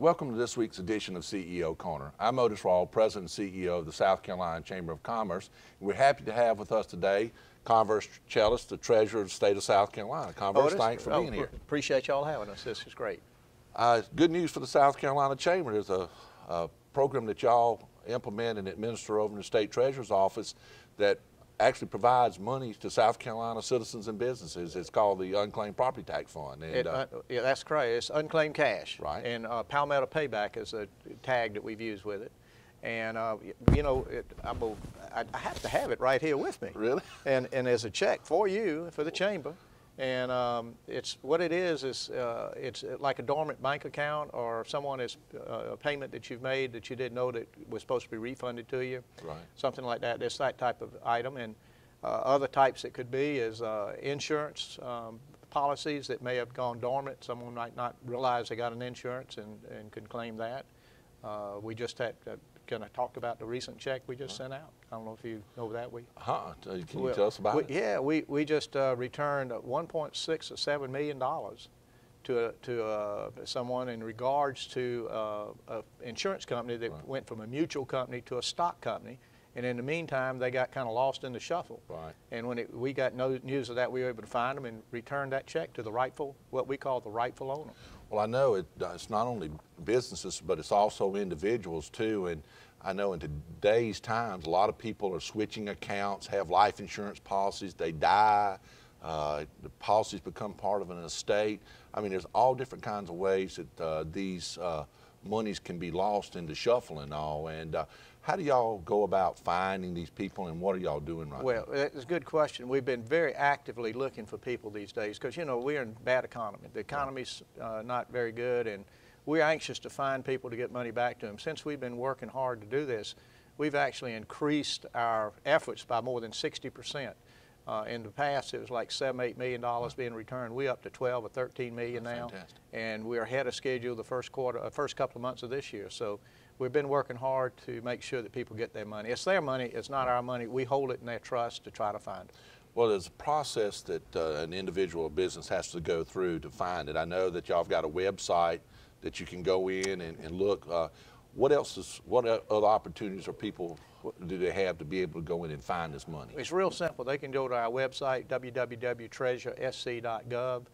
Welcome to this week's edition of CEO Corner. I'm Otis Rawle, President and CEO of the South Carolina Chamber of Commerce. We're happy to have with us today Converse Chellis, the Treasurer of the state of South Carolina. Converse, Otis, thanks for being here. Appreciate y'all having us. This is great. Good news for the South Carolina Chamber. There's a program that y'all implement and administer over in the State Treasurer's Office that actually provides money to South Carolina citizens and businesses. It's called the Unclaimed Property Tax Fund. And, yeah, that's correct. It's unclaimed cash. Right. And Palmetto Payback is a tag that we've used with it. And you know, I have to have it right here with me. Really? And there's a check for you, for the chamber. And it's what it is it's like a dormant bank account, or someone is a payment that you've made that you didn't know that was supposed to be refunded to you. Right. Something like that. It's that type of item. And other types it could be is insurance policies that may have gone dormant. Someone might not realize they got an insurance and can claim that. We just had kind of talked about the recent check we just sent out. I don't know if you know that. Can you tell us about it? Yeah, we just returned $1.67 million to someone in regards to an insurance company that went from a mutual company to a stock company. And in the meantime, they got kind of lost in the shuffle. Right. And when we got news of that, we were able to find them and return that check to the rightful, what we call the rightful owner. Well, I know it's not only businesses, but it's also individuals too. And I know in today's times, a lot of people are switching accounts, have life insurance policies, they die, the policies become part of an estate. I mean, there's all different kinds of ways that these monies can be lost in the shuffle and all. And how do y'all go about finding these people, and what are y'all doing right now? Well, it's a good question. We've been very actively looking for people these days because, you know, we're in a bad economy. The economy's not very good, and we're anxious to find people to get money back to them. Since we've been working hard to do this, we've actually increased our efforts by more than 60%. In the past, it was like $7–8 million being returned. We're up to 12 or 13 million now. Fantastic. And we're ahead of schedule the first couple of months of this year. So we've been working hard to make sure that people get their money. It's their money. It's not our money. We hold it in their trust to try to find it. Well, there's a process that an individual or business has to go through to find it. I know that y'all have got a website that you can go in and look. What other opportunities or people do they have to be able to go in and find this money? It's real simple. They can go to our website, www.treasuresc.gov,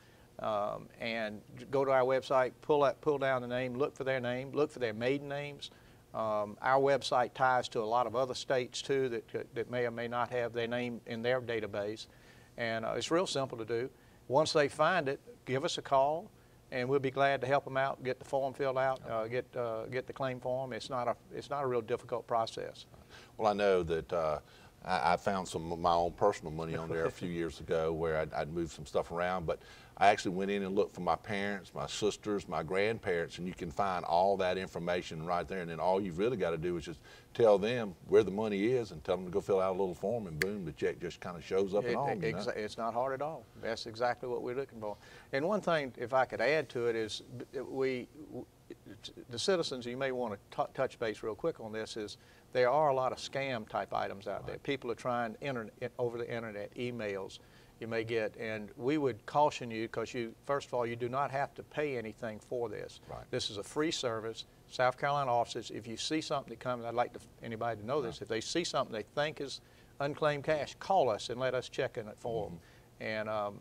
and go to our website, pull down the name, look for their maiden names. Our website ties to a lot of other states too that may or may not have their name in their database, and it's real simple to do. Once they find it, give us a call, and we'll be glad to help them out, get the form filled out, get the claim form. It's not a real difficult process. Well, I know that I found some of my own personal money on there a few years ago where I'd moved some stuff around, but I actually went in and looked for my parents, my sisters, my grandparents, and you can find all that information right there. And then all you've really got to do is just tell them where the money is and tell them to go fill out a little form, and boom, the check just kind of shows up at home. It's not hard at all. That's exactly what we're looking for. And one thing, if I could add to it, is the citizens, you may want to touch base real quick on this, is there are a lot of scam type items out there. People are trying over the internet, emails you may get, and we would caution you because first of all, you do not have to pay anything for this. Right. This is a free service. South Carolina offices, if you see something that comes, I'd like anybody to know this, if they see something they think is unclaimed cash, call us and let us check in it for them.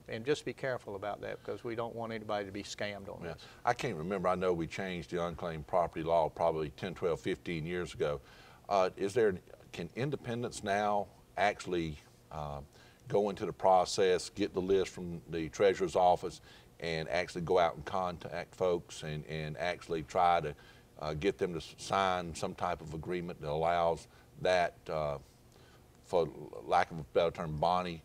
And just be careful about that because we don't want anybody to be scammed on this. I can't remember. I know we changed the unclaimed property law probably 10, 12, 15 years ago. Can independents now actually go into the process, get the list from the Treasurer's Office, and actually go out and contact folks and actually try to get them to sign some type of agreement that allows that, for lack of a better term, bounty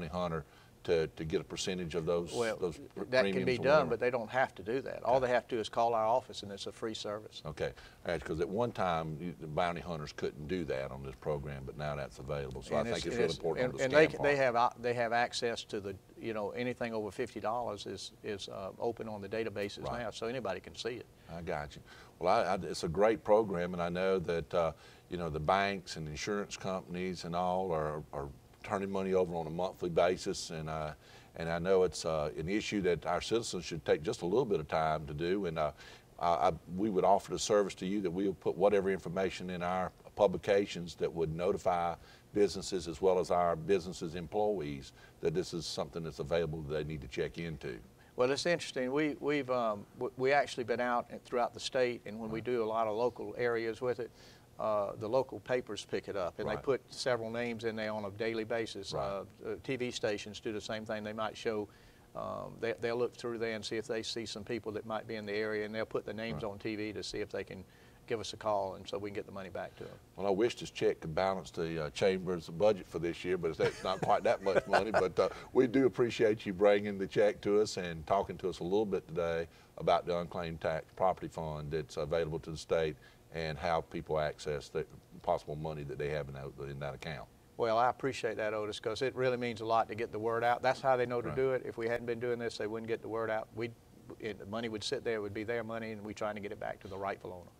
hunter to get a percentage of those premiums? That can be done, but they don't have to do that. All they have to do is call our office, and it's a free service. Okay, because at one time the bounty hunters couldn't do that on this program, but now that's available. So I think it's really important. And they have access to the, you know, anything over $50 is open on the databases now, so anybody can see it. I got you. Well, it's a great program, and I know that you know, the banks and insurance companies and all are turning money over on a monthly basis, and I know it's an issue that our citizens should take just a little bit of time to do. And we would offer the service to you that we will put whatever information in our publications that would notify businesses as well as our businesses' employees that this is something that's available that they need to check into. Well, it's interesting. We actually been out throughout the state, and when we do a lot of local areas with it, the local papers pick it up, and they put several names in there on a daily basis. TV stations do the same thing. They might show, they'll look through there and see if they see some people that might be in the area, and they'll put the names on TV to see if they can give us a call, and so we can get the money back to them. Well, I wish this check could balance the Chamber's budget for this year, but it's not quite that much money. But we do appreciate you bringing the check to us and talking to us a little bit today about the unclaimed tax property fund that's available to the state and how people access the possible money that they have in that account. Well, I appreciate that, Otis, because it really means a lot to get the word out. That's how they know to do it. If we hadn't been doing this, they wouldn't get the word out. The money would sit there, it would be their money, and we're trying to get it back to the rightful owner.